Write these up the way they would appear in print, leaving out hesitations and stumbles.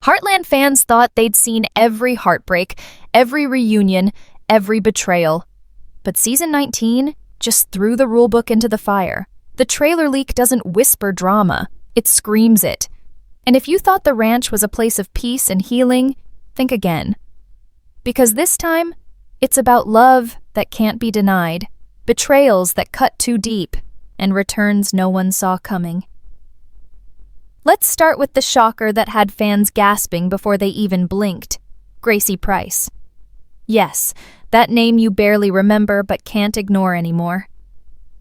Heartland fans thought they'd seen every heartbreak, every reunion, every betrayal. But Season 19 just threw the rulebook into the fire. The trailer leak doesn't whisper drama, it screams it. And if you thought the ranch was a place of peace and healing, think again. Because this time, it's about love that can't be denied, betrayals that cut too deep, and returns no one saw coming. Let's start with the shocker that had fans gasping before they even blinked. Gracie Price. Yes, that name you barely remember but can't ignore anymore.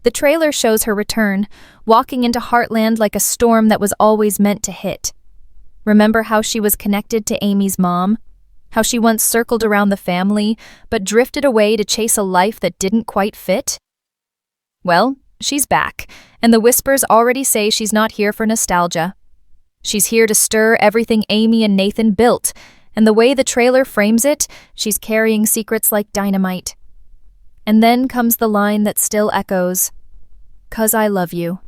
The trailer shows her return, walking into Heartland like a storm that was always meant to hit. Remember how she was connected to Amy's mom? How she once circled around the family, but drifted away to chase a life that didn't quite fit? Well, she's back, and the whispers already say she's not here for nostalgia. She's here to stir everything Amy and Nathan built, and the way the trailer frames it, she's carrying secrets like dynamite. And then comes the line that still echoes, "'Cause I love you."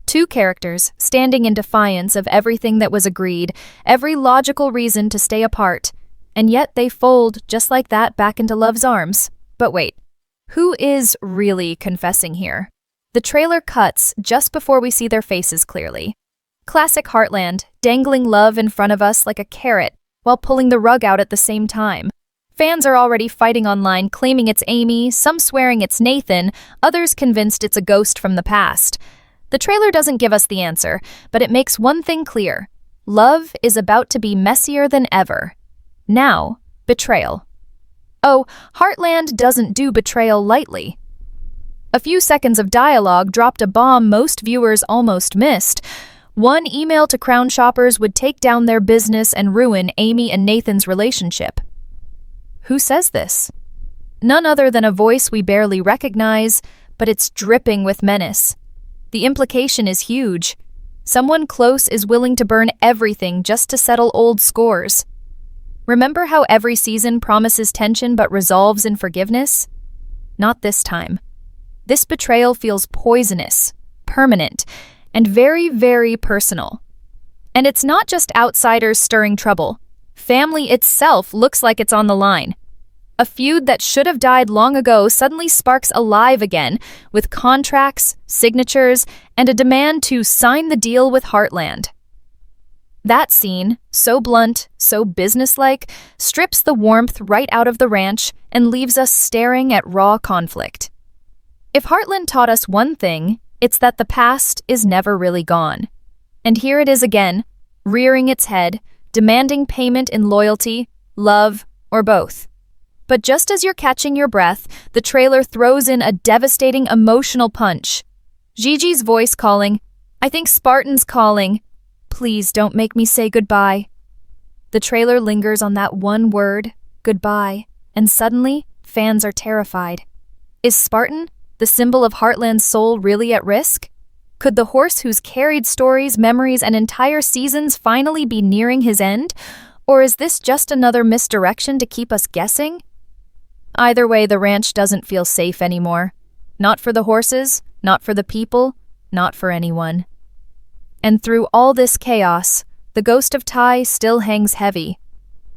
Two characters standing in defiance of everything that was agreed, every logical reason to stay apart, and yet they fold just like that back into love's arms. But wait, who is really confessing here? The trailer cuts just before we see their faces clearly. Classic Heartland, dangling love in front of us like a carrot while pulling the rug out at the same time. Fans are already fighting online, claiming it's Amy, some swearing it's Nathan, others convinced it's a ghost from the past. The trailer doesn't give us the answer, but it makes one thing clear. Love is about to be messier than ever. Now, betrayal. Oh, Heartland doesn't do betrayal lightly. A few seconds of dialogue dropped a bomb most viewers almost missed. One email to Crown shoppers would take down their business and ruin Amy and Nathan's relationship. Who says this? None other than a voice we barely recognize, but it's dripping with menace. The implication is huge. Someone close is willing to burn everything just to settle old scores. Remember how every season promises tension but resolves in forgiveness? Not this time. This betrayal feels poisonous, permanent, and very, very personal. And it's not just outsiders stirring trouble. Family itself looks like it's on the line. A feud that should have died long ago suddenly sparks alive again, with contracts, signatures, and a demand to sign the deal with Heartland. That scene, so blunt, so businesslike, strips the warmth right out of the ranch and leaves us staring at raw conflict. If Heartland taught us one thing, it's that the past is never really gone. And here it is again, rearing its head, demanding payment in loyalty, love, or both. But just as you're catching your breath, the trailer throws in a devastating emotional punch. Gigi's voice calling, "I think Spartan's calling. Please don't make me say goodbye." The trailer lingers on that one word, goodbye, and suddenly, fans are terrified. Is Spartan, the symbol of Heartland's soul, really at risk? Could the horse who's carried stories, memories, and entire seasons finally be nearing his end? Or is this just another misdirection to keep us guessing? Either way, the ranch doesn't feel safe anymore. Not for the horses, not for the people, not for anyone. And through all this chaos, the ghost of Ty still hangs heavy.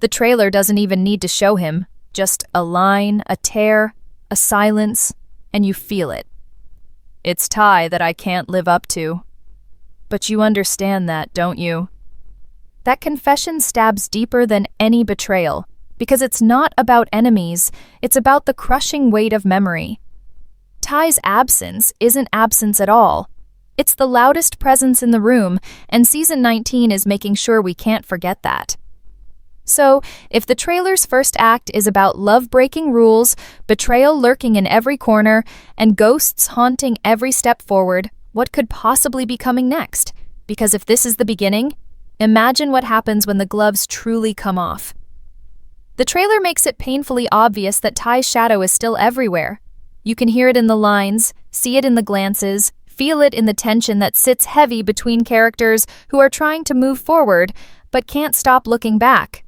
The trailer doesn't even need to show him, just a line, a tear, a silence, and you feel it. It's Ty that I can't live up to. But you understand that, don't you? That confession stabs deeper than any betrayal, because it's not about enemies, it's about the crushing weight of memory. Ty's absence isn't absence at all. It's the loudest presence in the room, and Season 19 is making sure we can't forget that. So, if the trailer's first act is about love-breaking rules, betrayal lurking in every corner, and ghosts haunting every step forward, what could possibly be coming next? Because if this is the beginning, imagine what happens when the gloves truly come off. The trailer makes it painfully obvious that Ty's shadow is still everywhere. You can hear it in the lines, see it in the glances, feel it in the tension that sits heavy between characters who are trying to move forward, but can't stop looking back.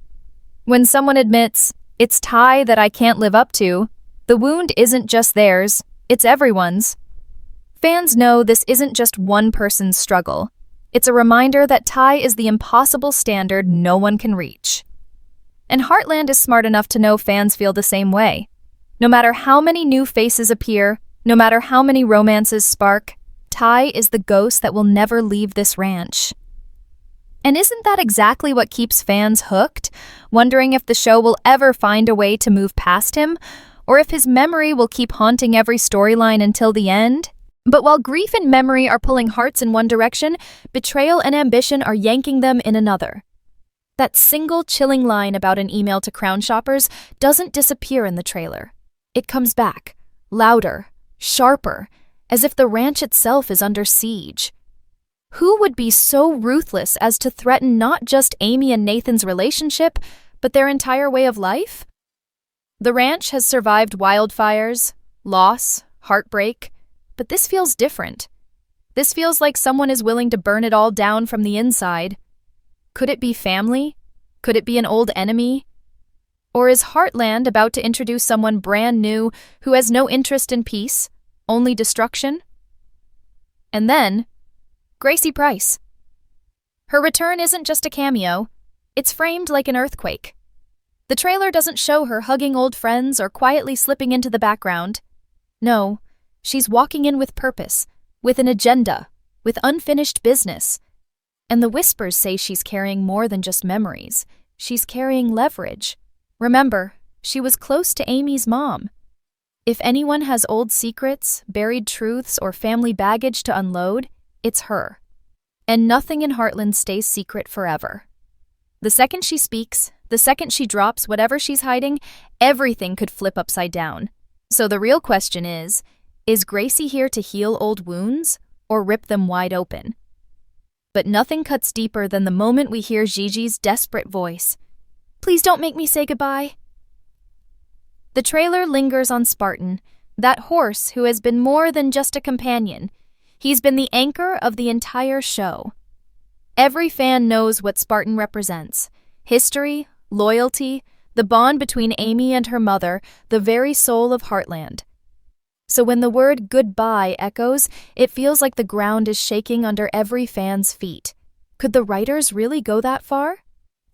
When someone admits, "It's Ty that I can't live up to," the wound isn't just theirs, it's everyone's. Fans know this isn't just one person's struggle. It's a reminder that Ty is the impossible standard no one can reach. And Heartland is smart enough to know fans feel the same way. No matter how many new faces appear, no matter how many romances spark, Ty is the ghost that will never leave this ranch. And isn't that exactly what keeps fans hooked, wondering if the show will ever find a way to move past him, or if his memory will keep haunting every storyline until the end? But while grief and memory are pulling hearts in one direction, betrayal and ambition are yanking them in another. That single chilling line about an email to Crown Shoppers doesn't disappear in the trailer. It comes back, louder, sharper, as if the ranch itself is under siege. Who would be so ruthless as to threaten not just Amy and Nathan's relationship, but their entire way of life? The ranch has survived wildfires, loss, heartbreak, but this feels different. This feels like someone is willing to burn it all down from the inside. Could it be family? Could it be an old enemy? Or is Heartland about to introduce someone brand new who has no interest in peace, only destruction? And then, Gracie Price. Her return isn't just a cameo, it's framed like an earthquake. The trailer doesn't show her hugging old friends or quietly slipping into the background. No, she's walking in with purpose, with an agenda, with unfinished business. And the whispers say she's carrying more than just memories. She's carrying leverage. Remember, she was close to Amy's mom. If anyone has old secrets, buried truths, or family baggage to unload, it's her. And nothing in Heartland stays secret forever. The second she speaks, the second she drops whatever she's hiding, everything could flip upside down. So the real question is Gracie here to heal old wounds or rip them wide open? But nothing cuts deeper than the moment we hear Gigi's desperate voice. Please don't make me say goodbye. The trailer lingers on Spartan, that horse who has been more than just a companion. He's been the anchor of the entire show. Every fan knows what Spartan represents. History, loyalty, the bond between Amy and her mother, the very soul of Heartland. So when the word goodbye echoes, it feels like the ground is shaking under every fan's feet. Could the writers really go that far?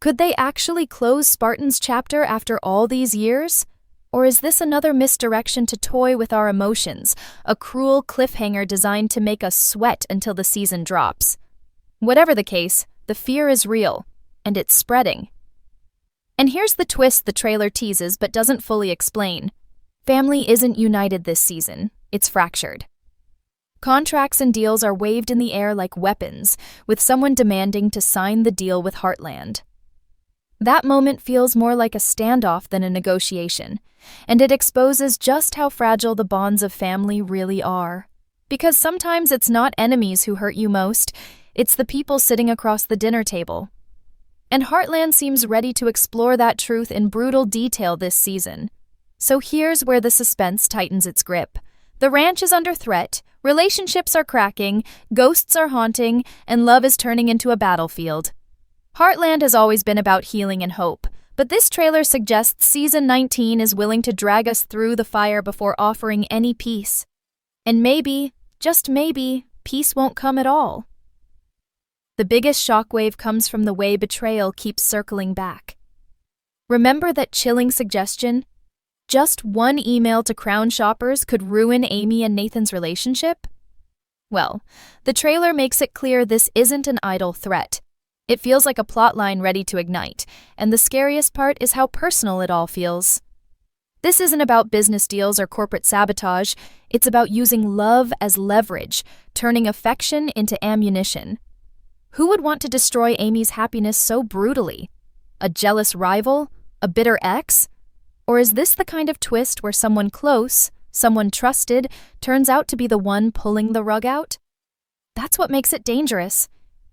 Could they actually close Spartan's chapter after all these years? Or is this another misdirection to toy with our emotions, a cruel cliffhanger designed to make us sweat until the season drops? Whatever the case, the fear is real, and it's spreading. And here's the twist the trailer teases but doesn't fully explain. Family isn't united this season, it's fractured. Contracts and deals are waved in the air like weapons, with someone demanding to sign the deal with Heartland. That moment feels more like a standoff than a negotiation, and it exposes just how fragile the bonds of family really are. Because sometimes it's not enemies who hurt you most, it's the people sitting across the dinner table. And Heartland seems ready to explore that truth in brutal detail this season. So here's where the suspense tightens its grip. The ranch is under threat, relationships are cracking, ghosts are haunting, and love is turning into a battlefield. Heartland has always been about healing and hope, but this trailer suggests Season 19 is willing to drag us through the fire before offering any peace. And maybe, just maybe, peace won't come at all. The biggest shockwave comes from the way Betrayal keeps circling back. Remember that chilling suggestion? Just one email to Crown Shoppers could ruin Amy and Nathan's relationship? Well, the trailer makes it clear this isn't an idle threat. It feels like a plotline ready to ignite, and the scariest part is how personal it all feels. This isn't about business deals or corporate sabotage, it's about using love as leverage, turning affection into ammunition. Who would want to destroy Amy's happiness so brutally? A jealous rival? A bitter ex? Or is this the kind of twist where someone close, someone trusted, turns out to be the one pulling the rug out? That's what makes it dangerous.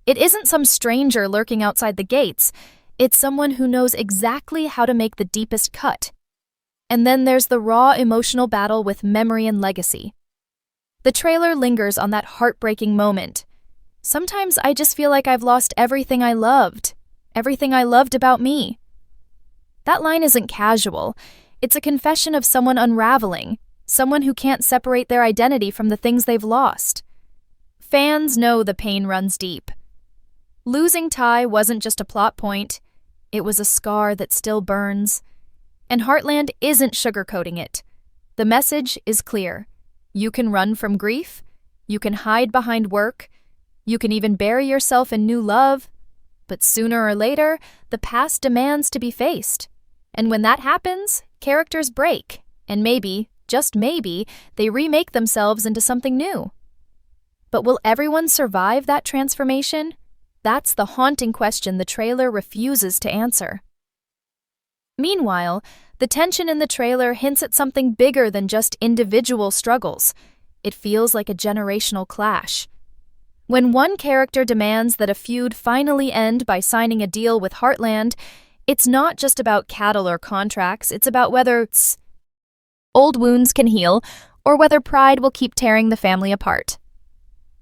It isn't some stranger lurking outside the gates. It's someone who knows exactly how to make the deepest cut. And then there's the raw emotional battle with memory and legacy. The trailer lingers on that heartbreaking moment. Sometimes I just feel like I've lost everything I loved about me. That line isn't casual. It's a confession of someone unraveling, someone who can't separate their identity from the things they've lost. Fans know the pain runs deep. Losing Ty wasn't just a plot point, it was a scar that still burns. And Heartland isn't sugarcoating it. The message is clear. You can run from grief, you can hide behind work, you can even bury yourself in new love, but sooner or later, the past demands to be faced. And when that happens, characters break, and maybe, just maybe, they remake themselves into something new. But will everyone survive that transformation? That's the haunting question the trailer refuses to answer. Meanwhile, the tension in the trailer hints at something bigger than just individual struggles. It feels like a generational clash. When one character demands that a feud finally end by signing a deal with Heartland, it's not just about cattle or contracts, it's about whether old wounds can heal or whether pride will keep tearing the family apart.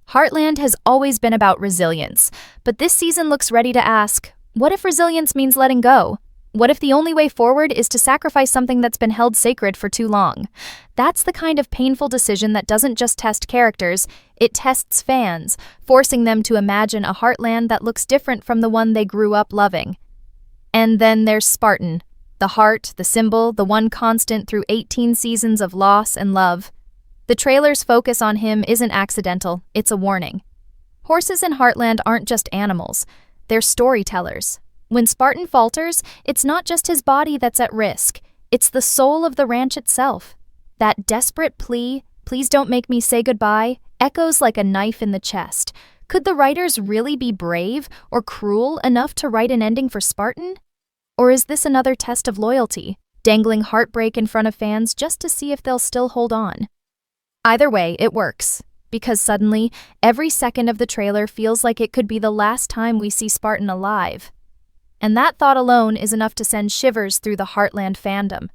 Heartland has always been about resilience, but this season looks ready to ask, what if resilience means letting go? What if the only way forward is to sacrifice something that's been held sacred for too long? That's the kind of painful decision that doesn't just test characters, it tests fans, forcing them to imagine a Heartland that looks different from the one they grew up loving. And then there's Spartan, the heart, the symbol, the one constant through 18 seasons of loss and love. The trailer's focus on him isn't accidental, it's a warning. Horses in Heartland aren't just animals, they're storytellers. When Spartan falters, it's not just his body that's at risk, it's the soul of the ranch itself. That desperate plea, "Please don't make me say goodbye," echoes like a knife in the chest. Could the writers really be brave or cruel enough to write an ending for Spartan? Or is this another test of loyalty, dangling heartbreak in front of fans just to see if they'll still hold on? Either way, it works, because suddenly, every second of the trailer feels like it could be the last time we see Spartan alive. And that thought alone is enough to send shivers through the Heartland fandom.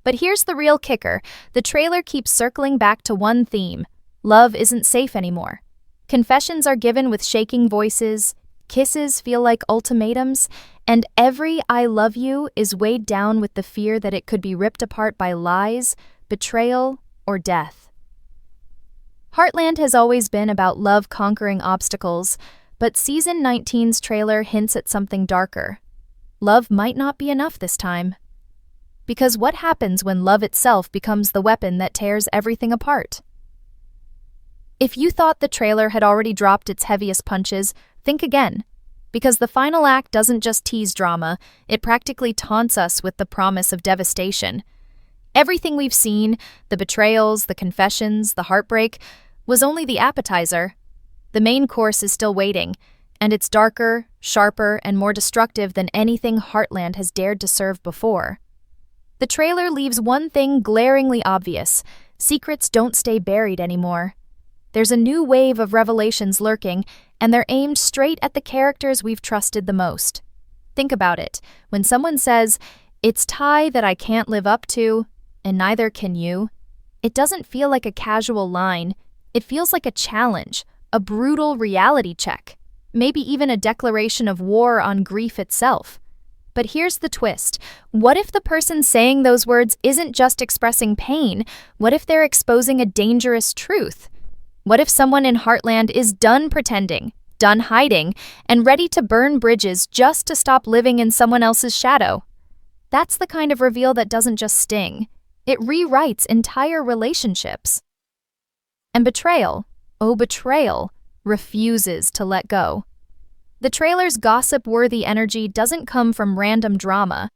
But here's the real kicker. The trailer keeps circling back to one theme. Love isn't safe anymore. Confessions are given with shaking voices, kisses feel like ultimatums, and every "I love you" is weighed down with the fear that it could be ripped apart by lies, betrayal, or death. Heartland has always been about love conquering obstacles, but Season 19's trailer hints at something darker. Love might not be enough this time. Because what happens when love itself becomes the weapon that tears everything apart? If you thought the trailer had already dropped its heaviest punches, think again. Because the final act doesn't just tease drama, it practically taunts us with the promise of devastation. Everything we've seen, the betrayals, the confessions, the heartbreak, was only the appetizer. The main course is still waiting, and it's darker, sharper, and more destructive than anything Heartland has dared to serve before. The trailer leaves one thing glaringly obvious: secrets don't stay buried anymore. There's a new wave of revelations lurking, and they're aimed straight at the characters we've trusted the most. Think about it. When someone says, "It's Ty that I can't live up to, and neither can you," it doesn't feel like a casual line. It feels like a challenge, a brutal reality check, maybe even a declaration of war on grief itself. But here's the twist. What if the person saying those words isn't just expressing pain? What if they're exposing a dangerous truth? What if someone in Heartland is done pretending, done hiding, and ready to burn bridges just to stop living in someone else's shadow? That's the kind of reveal that doesn't just sting. It rewrites entire relationships. And Betrayal, oh Betrayal, refuses to let go. The trailer's gossip-worthy energy doesn't come from random drama.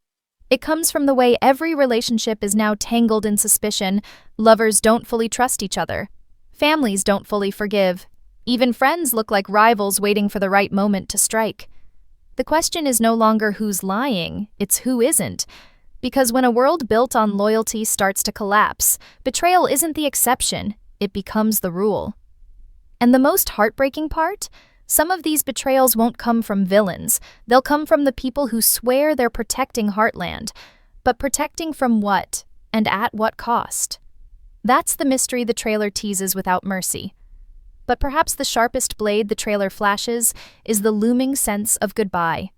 It comes from the way every relationship is now tangled in suspicion. Lovers don't fully trust each other. Families don't fully forgive. Even friends look like rivals waiting for the right moment to strike. The question is no longer who's lying, it's who isn't. Because when a world built on loyalty starts to collapse, betrayal isn't the exception, it becomes the rule. And the most heartbreaking part? Some of these betrayals won't come from villains. They'll come from the people who swear they're protecting Heartland. But protecting from what? And at what cost? That's the mystery the trailer teases without mercy. But perhaps the sharpest blade the trailer flashes is the looming sense of goodbye.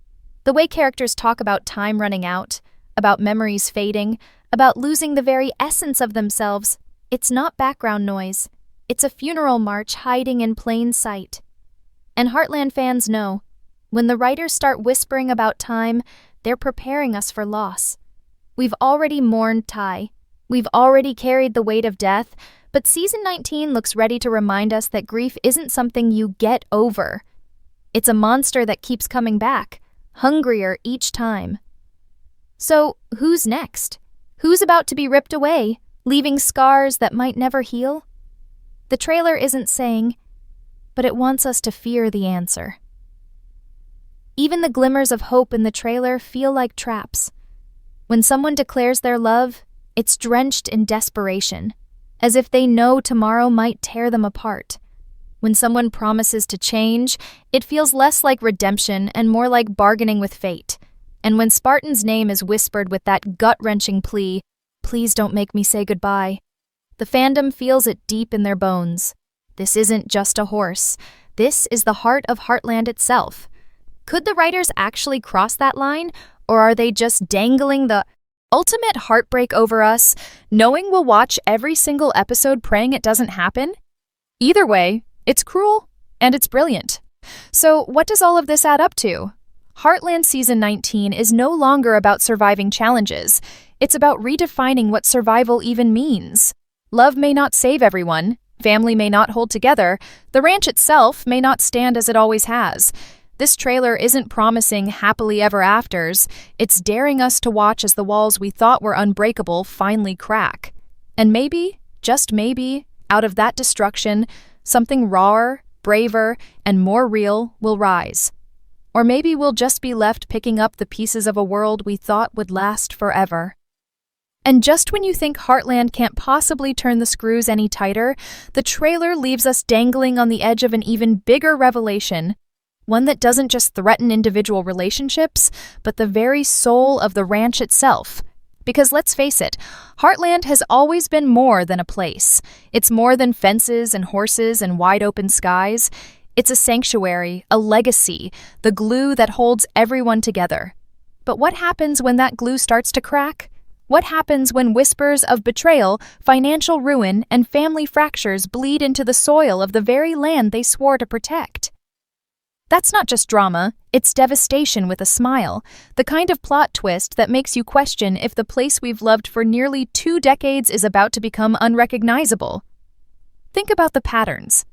The way characters talk about time running out, about memories fading, about losing the very essence of themselves, it's not background noise. It's a funeral march hiding in plain sight. And Heartland fans know, When the writers start whispering about time, they're preparing us for loss. We've already mourned Tai. We've already carried the weight of death, but season 19 looks ready to remind us that grief isn't something you get over. It's a monster that keeps coming back, hungrier each time. So, who's next? Who's about to be ripped away, leaving scars that might never heal? The trailer isn't saying, but it wants us to fear the answer. Even the glimmers of hope in the trailer feel like traps. When someone declares their love, it's drenched in desperation, as if they know tomorrow might tear them apart. When someone promises to change, it feels less like redemption and more like bargaining with fate. And when Spartan's name is whispered with that gut-wrenching plea, "Please don't make me say goodbye," the fandom feels it deep in their bones. This isn't just a horse. This is the heart of Heartland itself. Could the writers actually cross that line, or are they just dangling the ultimate heartbreak over us, knowing we'll watch every single episode praying it doesn't happen? Either way, it's cruel and it's brilliant. So what does all of this add up to? Heartland Season 19 is no longer about surviving challenges. It's about redefining what survival even means. Love may not save everyone, family may not hold together, the ranch itself may not stand as it always has. This trailer isn't promising happily ever afters, it's daring us to watch as the walls we thought were unbreakable finally crack. And maybe, just maybe, out of that destruction, something rawer, braver, and more real will rise. Or maybe we'll just be left picking up the pieces of a world we thought would last forever. And just when you think Heartland can't possibly turn the screws any tighter, the trailer leaves us dangling on the edge of an even bigger revelation. One that doesn't just threaten individual relationships, but the very soul of the ranch itself. Because let's face it, Heartland has always been more than a place. It's more than fences and horses and wide-open skies. It's a sanctuary, a legacy, the glue that holds everyone together. But what happens when that glue starts to crack? What happens when whispers of betrayal, financial ruin, and family fractures bleed into the soil of the very land they swore to protect? That's not just drama, it's devastation with a smile, the kind of plot twist that makes you question if the place we've loved for nearly 2 decades is about to become unrecognizable. Think about the patterns.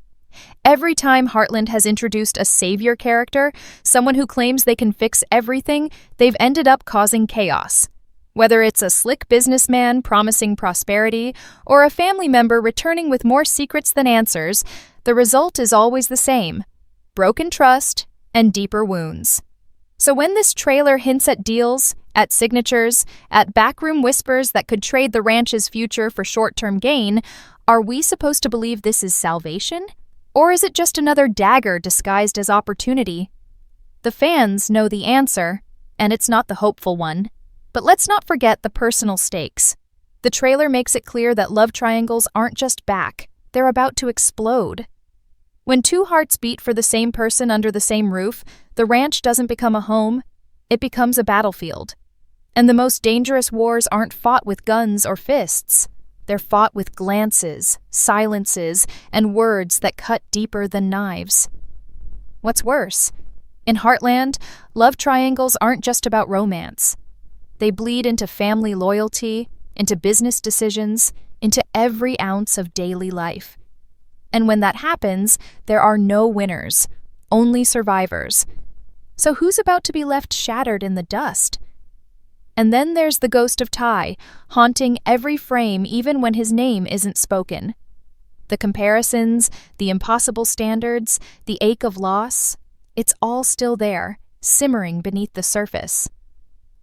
Every time Heartland has introduced a savior character, someone who claims they can fix everything, they've ended up causing chaos. Whether it's a slick businessman promising prosperity or a family member returning with more secrets than answers, the result is always the same: broken trust and deeper wounds. So when this trailer hints at deals, at signatures, at backroom whispers that could trade the ranch's future for short-term gain, are we supposed to believe this is salvation? Or is it just another dagger disguised as opportunity? The fans know the answer, and it's not the hopeful one. But let's not forget the personal stakes. The trailer makes it clear that love triangles aren't just back, they're about to explode. When 2 hearts beat for the same person under the same roof, the ranch doesn't become a home, it becomes a battlefield. And the most dangerous wars aren't fought with guns or fists. They're fought with glances, silences, and words that cut deeper than knives. What's worse? In Heartland, love triangles aren't just about romance. They bleed into family loyalty, into business decisions, into every ounce of daily life. And when that happens, there are no winners, only survivors. So who's about to be left shattered in the dust? And then there's the ghost of Tai, haunting every frame even when his name isn't spoken. The comparisons, the impossible standards, the ache of loss, it's all still there, simmering beneath the surface.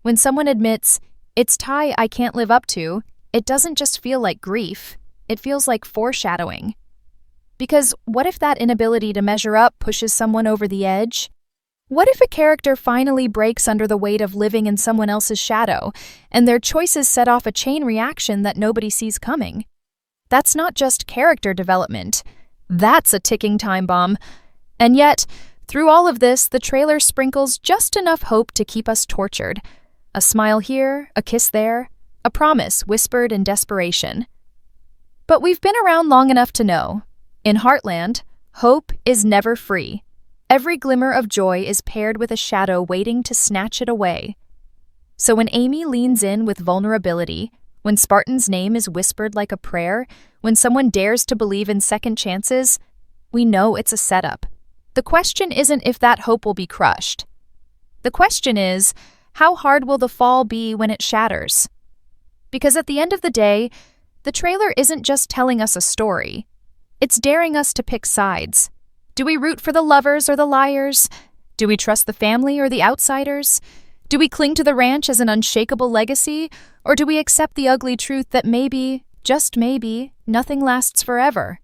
When someone admits, "It's Tai I can't live up to," it doesn't just feel like grief, it feels like foreshadowing. Because what if that inability to measure up pushes someone over the edge? What if a character finally breaks under the weight of living in someone else's shadow, and their choices set off a chain reaction that nobody sees coming? That's not just character development. That's a ticking time bomb. And yet, through all of this, the trailer sprinkles just enough hope to keep us tortured. A smile here, a kiss there, a promise whispered in desperation. But we've been around long enough to know, in Heartland, hope is never free. Every glimmer of joy is paired with a shadow waiting to snatch it away. So when Amy leans in with vulnerability, when Spartan's name is whispered like a prayer, when someone dares to believe in second chances, we know it's a setup. The question isn't if that hope will be crushed. The question is, how hard will the fall be when it shatters? Because at the end of the day, the trailer isn't just telling us a story. It's daring us to pick sides. Do we root for the lovers or the liars? Do we trust the family or the outsiders? Do we cling to the ranch as an unshakable legacy, or do we accept the ugly truth that maybe, just maybe, nothing lasts forever?